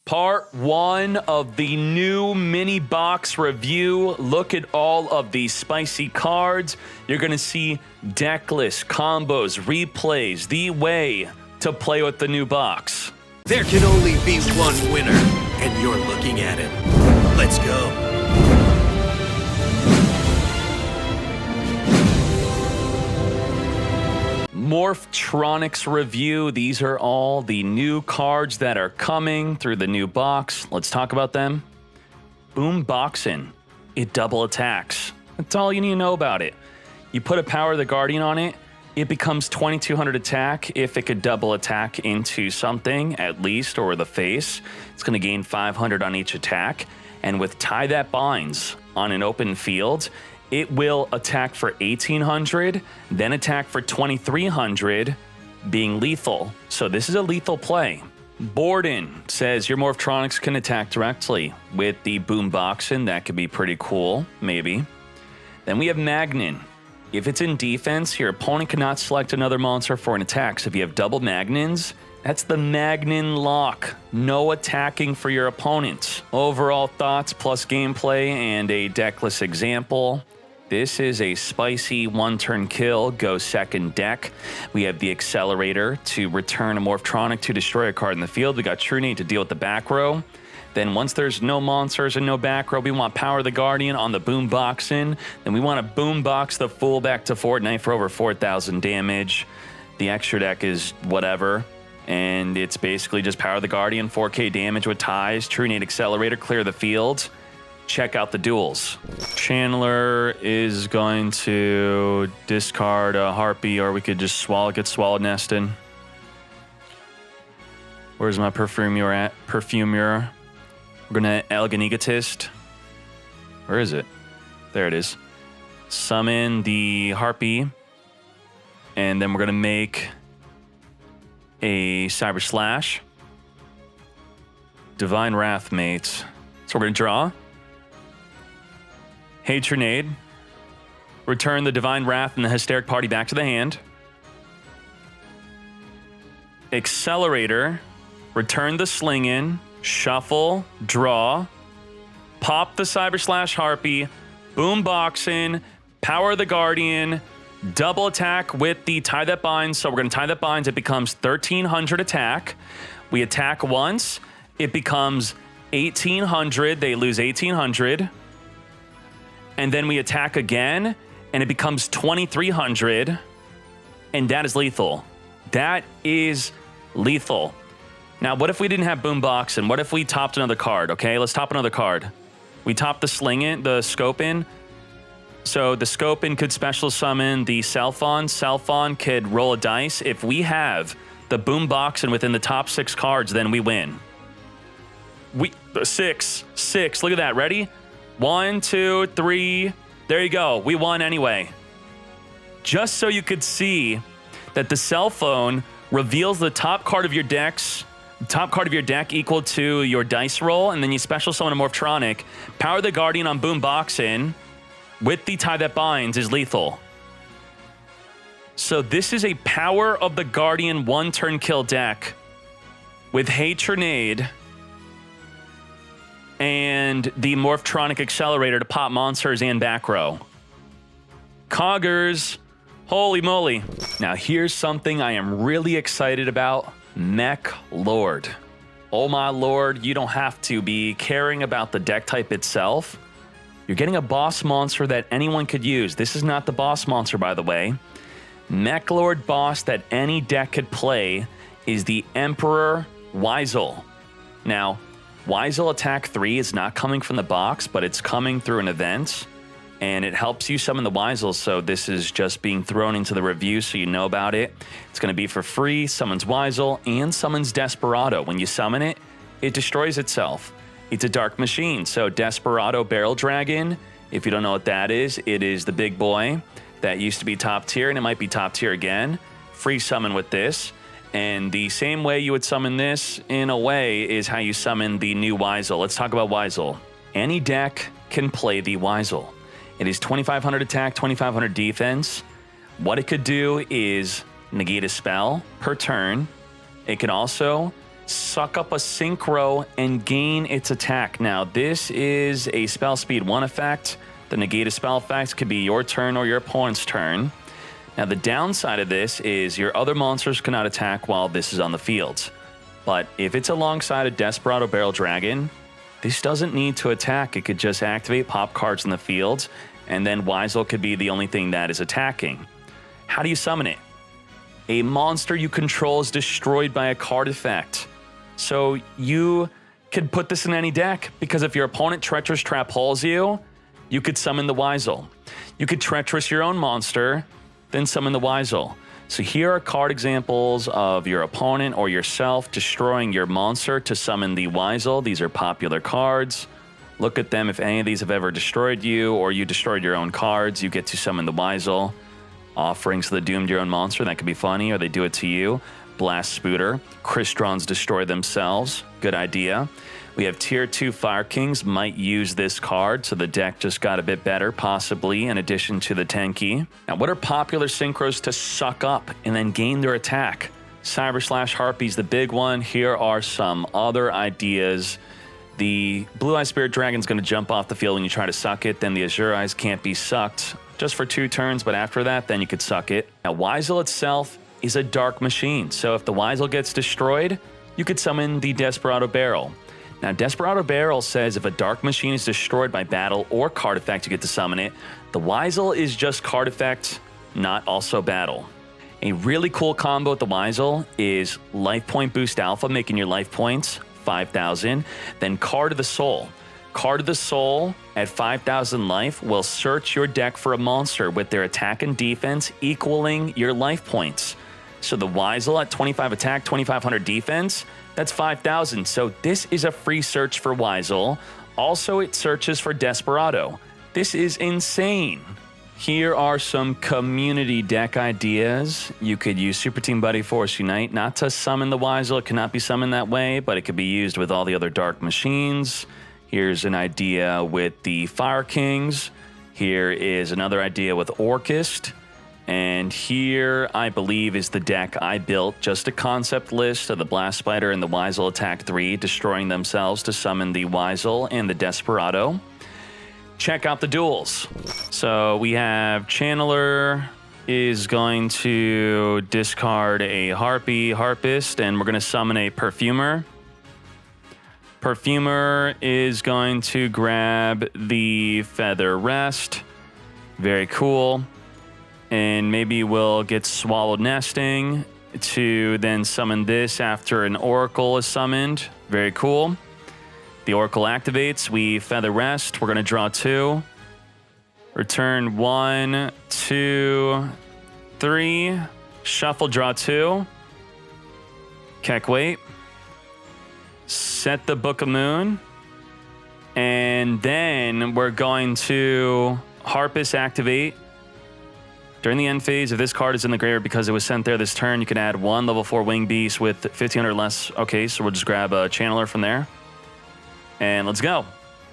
Part 1 of the new mini box review. Look at all of these spicy cards. You're going to see deck lists, combos, replays, the way to play with the new box. There can only be one winner, and you're looking at it. Let's go. Morphtronic's review. These are all the new cards that are coming through the new box. Let's talk about them. Boom Boxin'. It double attacks. That's all you need to know about it. You put a Power of the Guardian on it, it becomes 2200 attack. If it could double attack into something, at least, or the face, it's going to gain 500 on each attack. And with Tie That Binds on an open field, it will attack for 1800, then attack for 2300, being lethal. So this is a lethal play. Borden says your Morphtronics can attack directly with the Boom Boxin'. That could be pretty cool, maybe. Then we have Magnin. If it's in defense, your opponent cannot select another monster for an attack. So if you have double Magnins, that's the Magnin lock. No attacking for your opponent. Overall thoughts plus gameplay and a deckless example. This is a spicy one-turn kill, go second deck. We have the Accelerator to return a Morphtronic to destroy a card in the field. We got Trunade to deal with the back row. Then once there's no monsters and no back row, we want Power of the Guardian on the Boom Boxin'. Then we want to Boom Box the Fool back to Fortnite for over 4,000 damage. The extra deck is whatever. And it's basically just Power of the Guardian, 4k damage with ties, Trunade Accelerator, clear the field. Check out the duels. Chandler is going to discard a Harpy, or we could just get swallowed nested. Where's my Perfumer at? Perfumer. We're gonna Elegant Egotist. Where is it? There it is. Summon the Harpy. And then we're gonna make a Cyber Slash. Divine Wrath mates. So we're gonna draw. Hey Trunade, return the Divine Wrath and the Hysteric Party back to the hand. Accelerator, return the Sling-In, shuffle, draw, pop the Cyber Slash Harpy, Boom Boxin', Power of the Guardian, double attack with the Tie That Binds. So we're going to Tie That Binds, it becomes 1300 attack. We attack once, it becomes 1800, they lose 1800. And then we attack again, and it becomes 2300, and that is lethal. That is lethal. Now, what if we didn't have Boom Boxin'? What if we topped another card, okay? Let's top another card. We top the Sling-In, the Scope-In. So the Scope-In could special summon the Selphon. Selphon could roll a dice. If we have the Boom Boxin' within the top 6 cards, then we win. Six. Look at that. Ready? 1, 2, 3. There you go. We won anyway. Just so you could see that the cell phone reveals the top card of your deck equal to your dice roll, and then you special summon a Morphtronic. Power the Guardian on Boom Boxin' with the Tie That Binds is lethal. So this is a Power of the Guardian one-turn kill deck with Hey Trunade and the Morphtronic Accelerator to pop monsters and back row. Coggers, holy moly. Now here's something I am really excited about. Meklord. Oh my lord, you don't have to be caring about the deck type itself. You're getting a boss monster that anyone could use. This is not the boss monster, by the way. Meklord boss that any deck could play is the Emperor Wisel. Now, Wisel Attack 3 is not coming from the box, but it's coming through an event, and it helps you summon the Wisel, so this is just being thrown into the review so you know about it. It's going to be for free, summons Wisel, and summons Desperado. When you summon it, it destroys itself. It's a dark machine, so Desperado Barrel Dragon, if you don't know what that is, it is the big boy that used to be top tier, and it might be top tier again. Free summon with this. And the same way you would summon this, in a way, is how you summon the new Wisel. Let's talk about Wisel. Any deck can play the Wisel. It is 2500 attack, 2500 defense. What it could do is negate a spell per turn. It can also suck up a synchro and gain its attack. Now, this is a spell speed 1 effect. The negated spell effects could be your turn or your opponent's turn. Now, the downside of this is your other monsters cannot attack while this is on the field. But if it's alongside a Desperado Barrel Dragon, this doesn't need to attack. It could just activate pop cards in the field, and then Wisel could be the only thing that is attacking. How do you summon it? A monster you control is destroyed by a card effect. So you could put this in any deck, because if your opponent Treacherous Trap Holes you, you could summon the Wisel. You could Treacherous your own monster, then summon the Wisel. So here are card examples of your opponent or yourself destroying your monster to summon the Wisel. These are popular cards. Look at them. If any of these have ever destroyed you or you destroyed your own cards, you get to summon the Wisel. Offerings to the Doomed your own monster, that could be funny, or they do it to you. Blast Spooter. Cristrons destroy themselves. Good idea. We have Tier 2 Fire Kings, might use this card, so the deck just got a bit better, possibly, in addition to the Tenki. Now, what are popular synchros to suck up and then gain their attack? Cyber Slash Harpy's the big one. Here are some other ideas. The Blue Eye Spirit Dragon's going to jump off the field when you try to suck it. Then the Azure Eyes can't be sucked just for 2 turns, but after that, then you could suck it. Now, Wisel itself is a dark machine, so if the Wisel gets destroyed, you could summon the Desperado Barrel. Now, Desperado Barrel says if a dark machine is destroyed by battle or card effect, you get to summon it. The Wisel is just card effect, not also battle. A really cool combo with the Wisel is Life Point Boost Alpha, making your life points 5,000. Then Card of the Soul. Card of the Soul at 5,000 life will search your deck for a monster with their attack and defense equaling your life points. So the Wisel at 25 attack, 2,500 defense, that's 5,000. So this is a free search for Wisel. Also, it searches for Desperado. This is insane. Here are some community deck ideas. You could use Super Team Buddy Force Unite, not to summon the Wisel. It cannot be summoned that way, but it could be used with all the other dark machines. Here's an idea with the Fire Kings. Here is another idea with Orchist. And here, I believe, is the deck I built. Just a concept list of the Blast Spider and the Wisel Attack 3 destroying themselves to summon the Wisel and the Desperado. Check out the duels. So we have Channeler is going to discard a Harpist, and we're going to summon a Perfumer. Perfumer is going to grab the Feather Rest. Very cool. And maybe we'll get Swallowed Nesting to then summon this after an Oracle is summoned. Very cool. The Oracle activates. We Feather Rest. We're going to draw 2. Return 1, 2, 3. Shuffle, draw 2. Keck, wait. Set the Book of Moon. And then we're going to Harpist activate. During the end phase, if this card is in the graveyard because it was sent there this turn, you can add 1 level 4 Winged Beast with 1,500 less. Okay, so we'll just grab a Channeler from there. And let's go.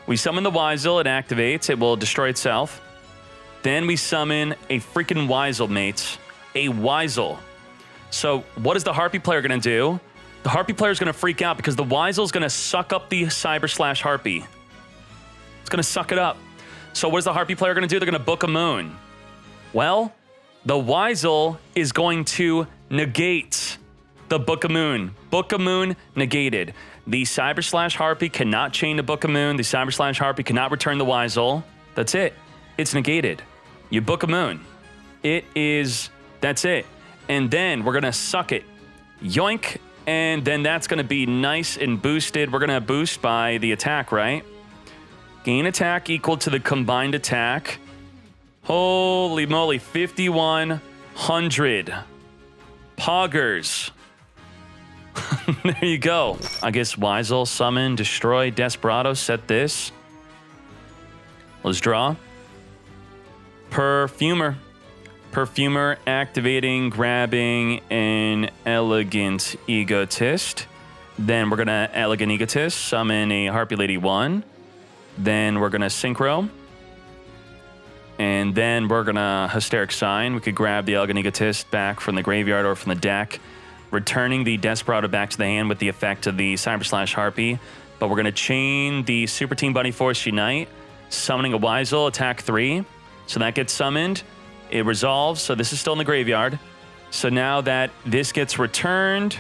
We summon the Wisel, it activates, it will destroy itself. Then we summon a freaking Wisel, mates. A Wisel. So what is the Harpy player going to do? The Harpy player is going to freak out because the Wisel is going to suck up the Cyber Slash Harpy. It's going to suck it up. So what is the Harpy player going to do? They're going to Book a Moon. Well, the Wisel is going to negate the Book of Moon. Book of Moon negated. The Cyber Slash Harpy cannot chain the Book of Moon. The Cyber Slash Harpy cannot return the Wisel. That's it. It's negated. You Book of Moon. That's it. And then we're going to suck it. Yoink. And then that's going to be nice and boosted. We're going to boost by the attack, right? Gain attack equal to the combined attack. Holy moly, 5,100. Poggers. There you go. I guess Wisel, summon, destroy, Desperado, set this. Let's draw. Perfumer. Perfumer activating, grabbing an Elegant Egotist. Then we're going to Elegant Egotist, summon a Harpy Lady 1. Then we're going to Synchro. And then we're going to Hysteric Sign. We could grab the Elegant Egotist back from the graveyard or from the deck. returning the Desperado back to the hand with the effect of the Cyber Slash Harpy. But we're going to chain the Super Team Buddy Force Unite, summoning a Wisel, attack 3. So that gets summoned. It resolves, so this is still in the graveyard. So now that this gets returned,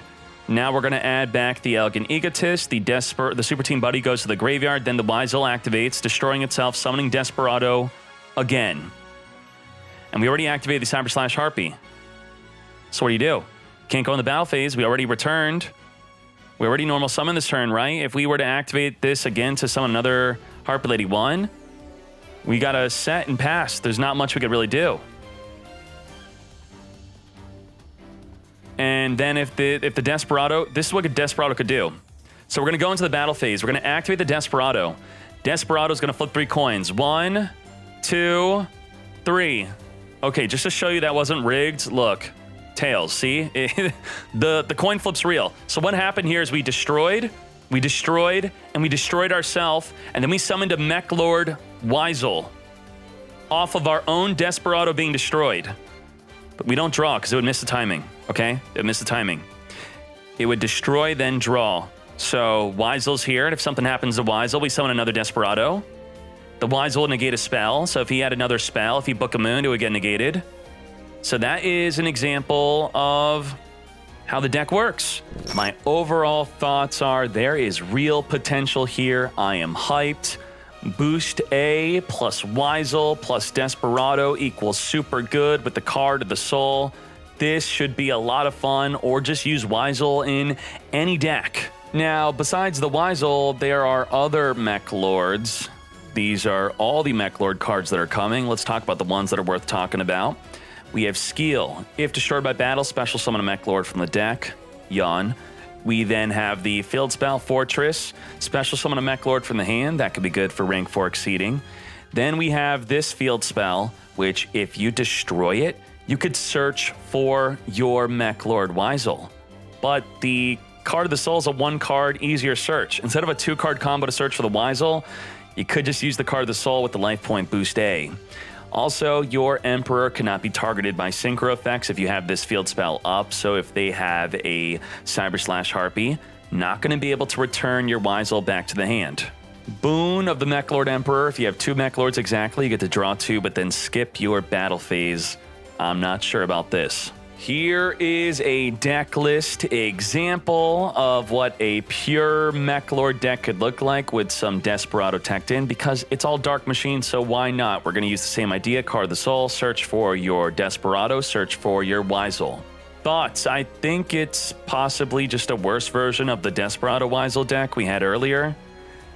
now we're going to add back the Elegant Egotist. The Super Team Buddy goes to the graveyard. Then the Wisel activates, destroying itself, summoning Desperado again. And we already activated the Cyber Slash Harpy. So what do? Can't go in the battle phase. We already returned. We already normal summon this turn, right? If we were to activate this again to summon another Harpy Lady 1, we got to set and pass. There's not much we could really do. And then if the Desperado, this is what a Desperado could do. So we're going to go into the battle phase. We're going to activate the Desperado. Desperado's going to flip 3 coins. 1, 2, 3. Okay, just to show you that wasn't rigged, look. Tails, see? The coin flip's real. So what happened here is we destroyed, and we destroyed ourselves, and then we summoned a Meklord Wisel off of our own Desperado being destroyed. But we don't draw because it would miss the timing, okay? It would miss the timing. It would destroy, then draw. So Wisel's here, and if something happens to Wisel, we summon another Desperado. The Wisel will negate a spell, so if he had another spell, if he book a moon, it would get negated. So that is an example of how the deck works. My overall thoughts are there is real potential here. I am hyped. Boost A plus Wisel plus Desperado equals super good with the Card of the Soul. This should be a lot of fun, or just use Wisel in any deck. Now, besides the Wisel, there are other Meklords. These are all the Meklord cards that are coming. Let's talk about the ones that are worth talking about. We have Skeel. If destroyed by battle, special summon a Meklord from the deck. Yawn. We then have the field spell Fortress. Special summon a Meklord from the hand. That could be good for rank 4 exceeding. Then we have this field spell, which if you destroy it, you could search for your Meklord Wisel. But the Card of the Soul is a 1-card easier search. Instead of a 2-card combo to search for the Wisel, you could just use the Card of the Soul with the life point boost A. Also, your Emperor cannot be targeted by synchro effects if you have this field spell up. So if they have a Cyber Slash Harpy, not going to be able to return your Wisel back to the hand. Boon of the Meklord Emperor. If you have 2 Meklords exactly, you get to draw 2, but then skip your battle phase. I'm not sure about this. Here is a deck list example of what a pure Meklord deck could look like with some Desperado teched in, because it's all Dark Machine, so why not? We're going to use the same idea. Card of the Soul, search for your Desperado, search for your Wisel. Thoughts? I think it's possibly just a worse version of the Desperado Wisel deck we had earlier.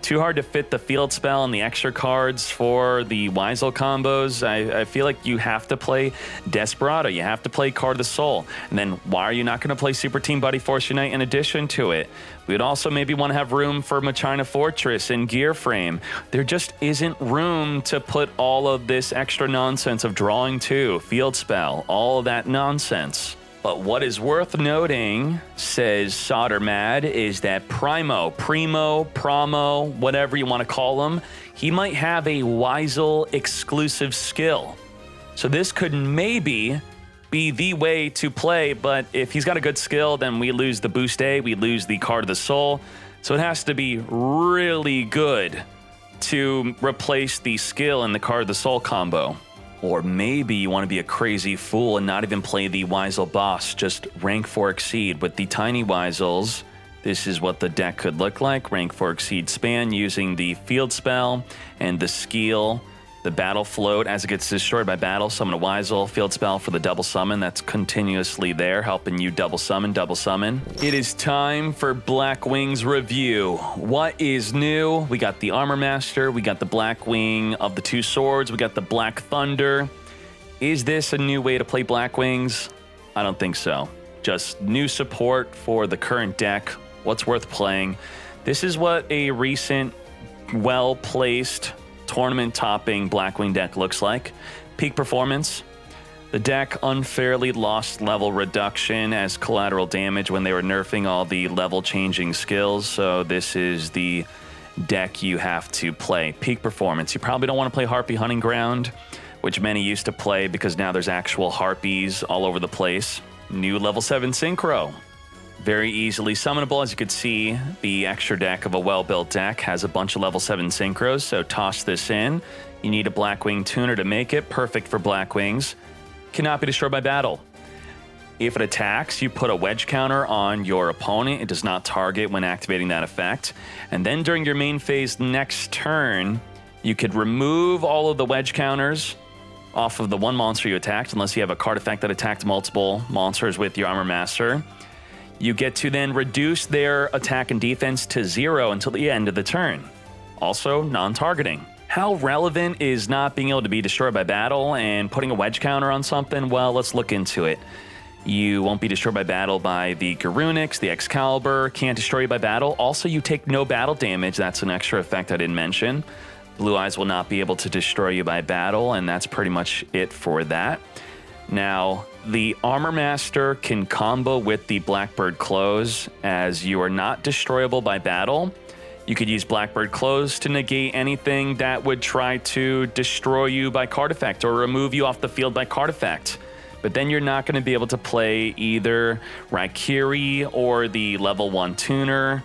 Too hard to fit the field spell and the extra cards for the Wisel combos. I feel like you have to play Desperado. You have to play Card of the Soul. And then why are you not going to play Super Team Buddy Force Unite in addition to it? We would also maybe want to have room for Machina Fortress and Gear Frame. There just isn't room to put all of this extra nonsense of drawing 2, field spell, all of that nonsense. But what is worth noting, says Soldermad, is that Primo, Promo, whatever you want to call him, he might have a Wisel exclusive skill. So this could maybe be the way to play, but if he's got a good skill, then we lose the Boost A, we lose the Card of the Soul. So it has to be really good to replace the skill in the Card of the Soul combo. Or maybe you want to be a crazy fool and not even play the Wisel boss, just rank 4 exceed. With the tiny Wisels, this is what the deck could look like. Rank 4 exceed span using the field spell and the Skeel, the battle float. As it gets destroyed by battle, summon a Wisel, field spell for the double summon. That's continuously there, helping you double summon. It is time for Blackwing's review. What is new? We got the Armor Master, we got the Blackwing of the 2 swords, we got the Black Thunder. Is this a new way to play Blackwings? I don't think so. Just new support for the current deck. What's worth playing? This is what a recent, well-placed, tournament-topping Blackwing deck looks like. Peak performance. The deck unfairly lost level reduction as collateral damage when they were nerfing all the level-changing skills, so this is the deck you have to play. Peak performance. You probably don't want to play Harpy Hunting Ground, which many used to play because now there's actual Harpies all over the place. New level 7 Synchro. Very easily summonable. As you can see, the extra deck of a well-built deck has a bunch of level 7 synchros, so toss this in. You need a Blackwing tuner to make it. Perfect for Blackwings. Cannot be destroyed by battle. If it attacks, you put a wedge counter on your opponent. It does not target when activating that effect. And then during your main phase next turn, you could remove all of the wedge counters off of the one monster you attacked, unless you have a card effect that attacked multiple monsters with your Armor Master. You get to then reduce their attack and defense to 0 until the end of the turn. Also, non-targeting. How relevant is not being able to be destroyed by battle and putting a wedge counter on something? Well, let's look into it. You won't be destroyed by battle by the Garunix, the Excalibur, can't destroy you by battle. Also, you take no battle damage. That's an extra effect I didn't mention. Blue Eyes will not be able to destroy you by battle, and that's pretty much it for that. Now, the Armor Master can combo with the Blackbird Close, as you are not destroyable by battle. You could use Blackbird Close to negate anything that would try to destroy you by card effect or remove you off the field by card effect. But then you're not going to be able to play either Raikiri or the level 1 tuner,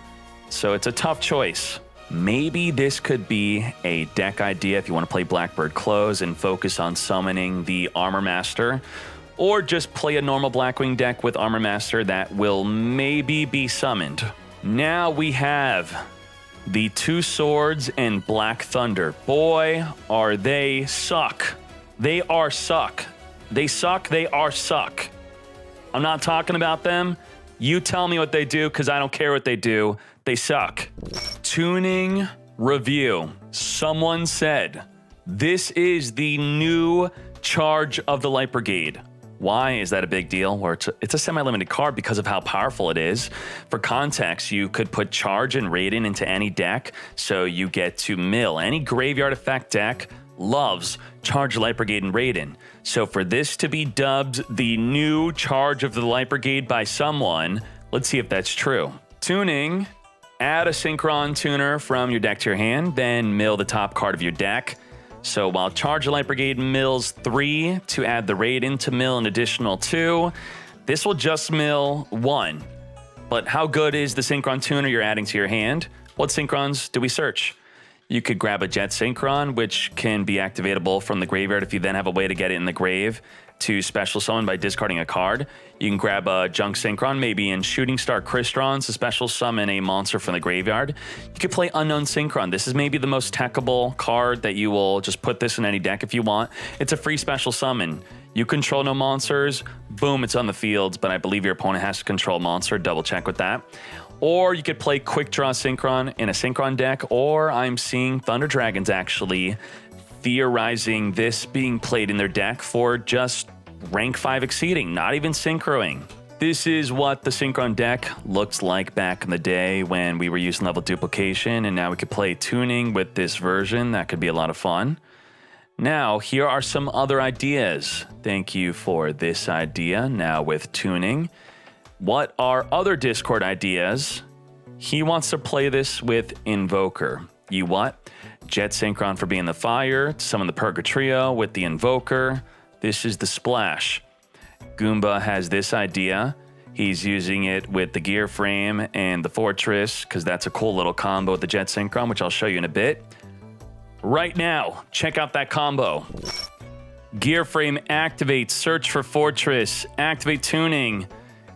so it's a tough choice. Maybe this could be a deck idea if you want to play Blackbird Close and focus on summoning the Armor Master, or just play a normal Blackwing deck with Armor Master that will maybe be summoned. Now we have the Two Swords and Black Thunder. Boy, are they suck. They are suck. They suck, they are suck. I'm not talking about them. You tell me what they do, because I don't care what they do. They suck. Tuning review. Someone said, this is the new charge of the Light Brigade. Why is that a big deal? Well, it's a semi-limited card because of how powerful it is. For context, you could put Charge and Raiden into any deck, so you get to mill. Any graveyard effect deck loves Charge, Light Brigade, and Raiden. So for this to be dubbed the new charge of the Light Brigade by someone, let's see if that's true. Tuning, add a Synchron tuner from your deck to your hand, then mill the top card of your deck. So while Charge the Light Brigade mills 3 to add the Raiden to mill an additional 2, this will just mill 1. But how good is the Synchron tuner you're adding to your hand? What Synchrons do we search? You could grab a Jet Synchron, which can be activatable from the graveyard if you then have a way to get it in the grave to special summon by discarding a card. You can grab a Junk Synchron, maybe in Shooting Star Crystron, to special summon a monster from the graveyard. You could play Unknown Synchron. This is maybe the most techable card that you will just put this in any deck if you want. It's a free special summon. You control no monsters, boom, it's on the field, but I believe your opponent has to control a monster. Double check with that. Or you could play Quick Draw Synchron in a Synchron deck, or I'm seeing Thunder Dragons actually theorizing this being played in their deck for just rank 5 exceeding, not even synchroing. This is what the Synchron deck looked like back in the day when we were using level duplication, and now we could play tuning with this version. That could be a lot of fun. Now, here are some other ideas. Thank you for this idea. Now with tuning. What are other Discord ideas? He wants to play this with Invoker. You what? Jet Synchron for being the fire, summon the Purgatrio with the Invoker. This is the splash. Goomba has this idea. He's using it with the Gear Frame and the Fortress, because that's a cool little combo with the Jet Synchron, which I'll show you in a bit. Right now, check out that combo. Gear Frame activates, search for Fortress, activate tuning,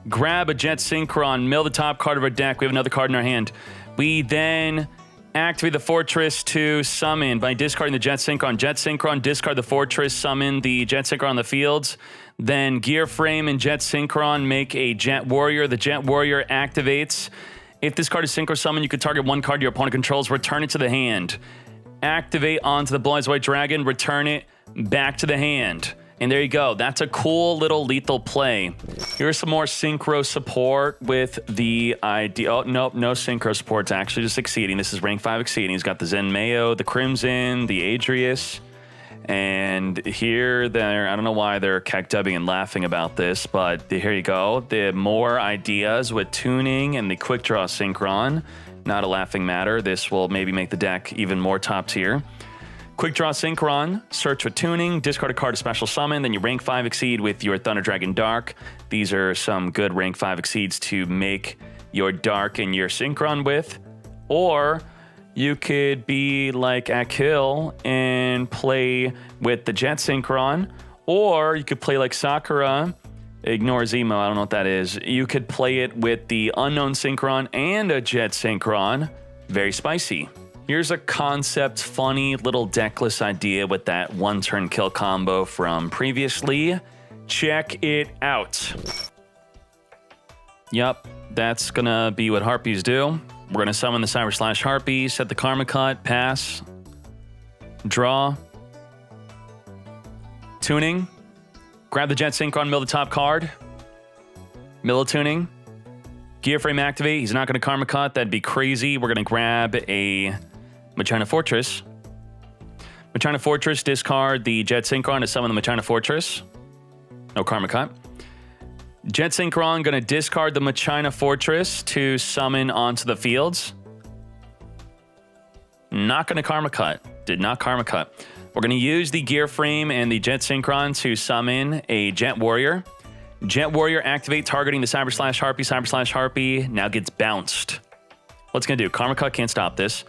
grab a Jet Synchron, mill the top card of our deck. We have another card in our hand. We then activate the Fortress to summon by discarding the Jet Synchron. Jet Synchron, discard the Fortress, summon the Jet Synchron on the fields. Then Gear Frame and Jet Synchron make a Jet Warrior. The Jet Warrior activates. If this card is Synchro Summon, you can target one card your opponent controls, return it to the hand. Activate onto the Blue Eyes White Dragon, return it back to the hand. And there you go. That's a cool little lethal play. Here's some more synchro support with the idea. Oh, nope, no synchro support. It's actually just exceeding. This is rank 5 exceeding. He's got the Zen Mayo, the Crimson, the Adrius. And here, I don't know why they're dubbing and laughing about this, but here you go. The more ideas with tuning and the Quick Draw Synchron. Not a laughing matter. This will maybe make the deck even more top tier. Quick Draw Synchron, search for tuning, discard a card to special summon, then you rank 5 exceed with your Thunder Dragon Dark. These are some good rank 5 exceeds to make your Dark and your Synchron with. Or you could be like Akil and play with the Jet Synchron. Or you could play like Sakura, ignore Zemo, I don't know what that is. You could play it with the Unknown Synchron and a Jet Synchron. Very spicy. Here's a concept, funny little deckless idea with that one-turn kill combo from previously. Check it out. Yep, that's gonna be what Harpies do. We're gonna summon the Cyber Slash Harpy, set the Karma Cut, pass, draw, tuning, grab the Jet Synchron, mill the top card, mill tuning, Gear Frame activate. He's not gonna Karma Cut, that'd be crazy. We're gonna grab a Machina Fortress. Machina Fortress, discard the Jet Synchron to summon the Machina Fortress. No Karma Cut. Jet Synchron gonna discard the Machina Fortress to summon onto the fields. Not gonna Karma Cut. Did not Karma Cut. We're gonna use the Gear Frame and the Jet Synchron to summon a Jet Warrior. Jet Warrior activate targeting the Cyber Slash Harpy. Cyber Slash Harpy now gets bounced. What's gonna do? Karma Cut can't stop this.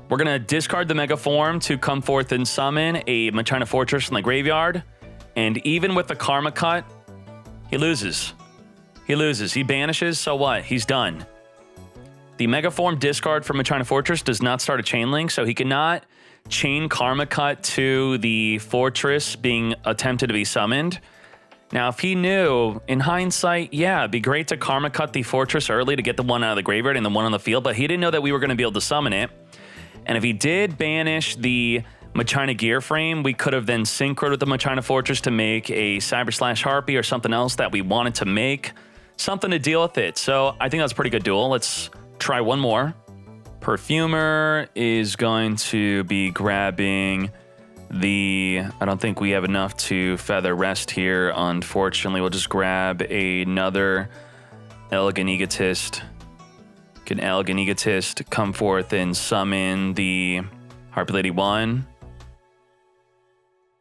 We're gonna discard the Mega Form to come forth and summon a Machina Fortress from the graveyard. And even with the Karma Cut, he loses. He loses. He banishes, so what? He's done. The Mega Form discard from Machina Fortress does not start a chain link, so he cannot chain Karma Cut to the Fortress being attempted to be summoned. Now, if he knew, in hindsight, yeah, it'd be great to Karma Cut the Fortress early to get the one out of the graveyard and the one on the field, but he didn't know that we were gonna be able to summon it. And if he did banish the Machina Gear Frame, we could have then synchroed with the Machina Fortress to make a Cyber Slash Harpy or something else that we wanted to make. Something to deal with it. So I think that's a pretty good duel. Let's try one more. Perfumer is going to be grabbing the... I don't think we have enough to Feather Rest here, unfortunately. We'll just grab another Elegant Egotist. Can Elegant Egotist come forth and summon the Harpy Lady 1.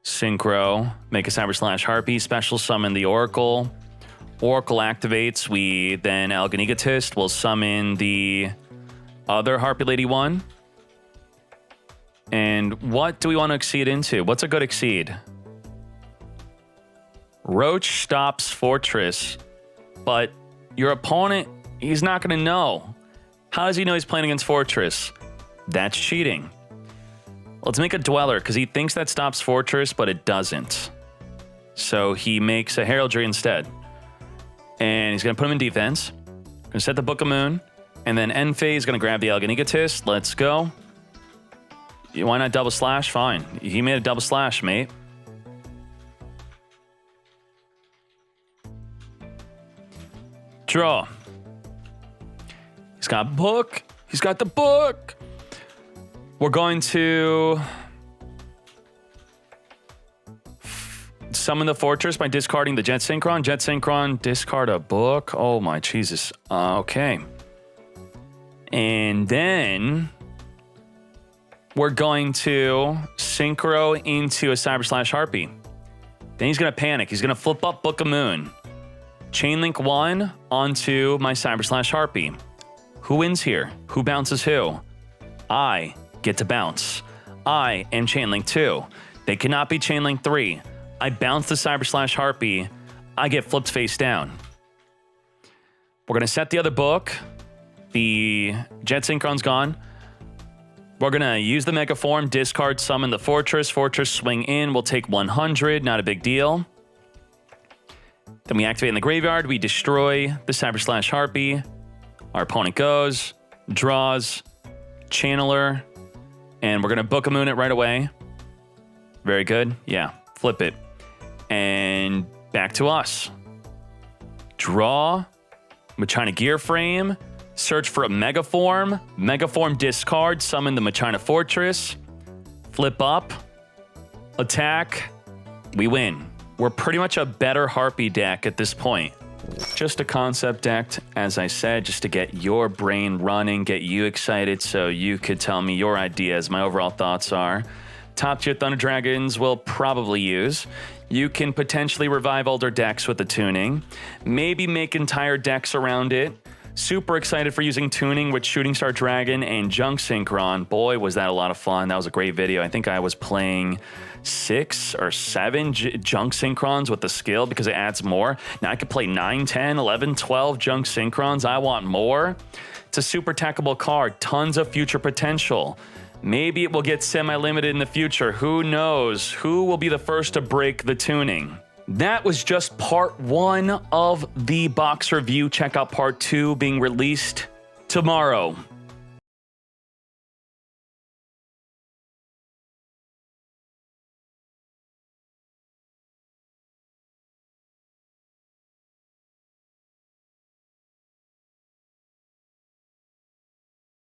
Synchro, make a Cyber Slash Harpy, special summon the Oracle. Oracle activates, we then Elegant Egotist will summon the other Harpy Lady 1. And what do we want to exceed into? What's a good exceed? Roach stops Fortress, but your opponent, he's not going to know. How does he know he's playing against Fortress? That's cheating. Let's make a Dweller, because he thinks that stops Fortress, but it doesn't. So he makes a Heraldry instead. And he's going to put him in defense. Going to set the Book of Moon. And then end phase, going to grab the Elegant Egotist. Let's go. Why not double slash? Fine. He made a double slash, mate. Draw. He's got book. He's got the book. We're going to summon the Fortress by discarding the Jet Synchron. Jet Synchron, discard a book. Oh my Jesus. Okay. And then we're going to synchro into a Cyber Slash Harpy. Then he's going to panic. He's going to flip up Book of Moon. Chainlink 1 onto my Cyber Slash Harpy. Who wins here? Who bounces who? I get to bounce. I am Chainlink 2. They cannot be Chainlink 3. I bounce the Cyber Slash Harpy. I get flipped face down. We're going to set the other book. The Jet Synchron's gone. We're going to use the Mega Form, discard, summon the Fortress. Fortress swing in. We'll take 100. Not a big deal. Then we activate in the graveyard. We destroy the Cyber Slash Harpy. Our opponent goes, draws, Channeler, and we're going to Book of Moon it right away. Very good. Yeah, flip it. And back to us. Draw, Machina Gear Frame, search for a Mega Form discard, summon the Machina Fortress, flip up, attack, we win. We're pretty much a better Harpy deck at this point. Just a concept deck, as I said, just to get your brain running, get you excited so you could tell me your ideas. My overall thoughts are Top tier Thunder Dragons will probably use. You can potentially revive older decks with the tuning. Maybe make entire decks around it. Super excited for using tuning with Shooting Star Dragon and Junk Synchron. Boy, was that a lot of fun. That was a great video. I think I was playing 6 or 7 Junk Synchrons with the skill because it adds more. Now I could play 9, 10, 11, 12 Junk Synchrons. I want more. It's a super tackable card. Tons of future potential. Maybe it will get semi-limited in the future. Who knows? Who will be the first to break the tuning? That was just part 1 of the box review. Check out part 2 being released tomorrow.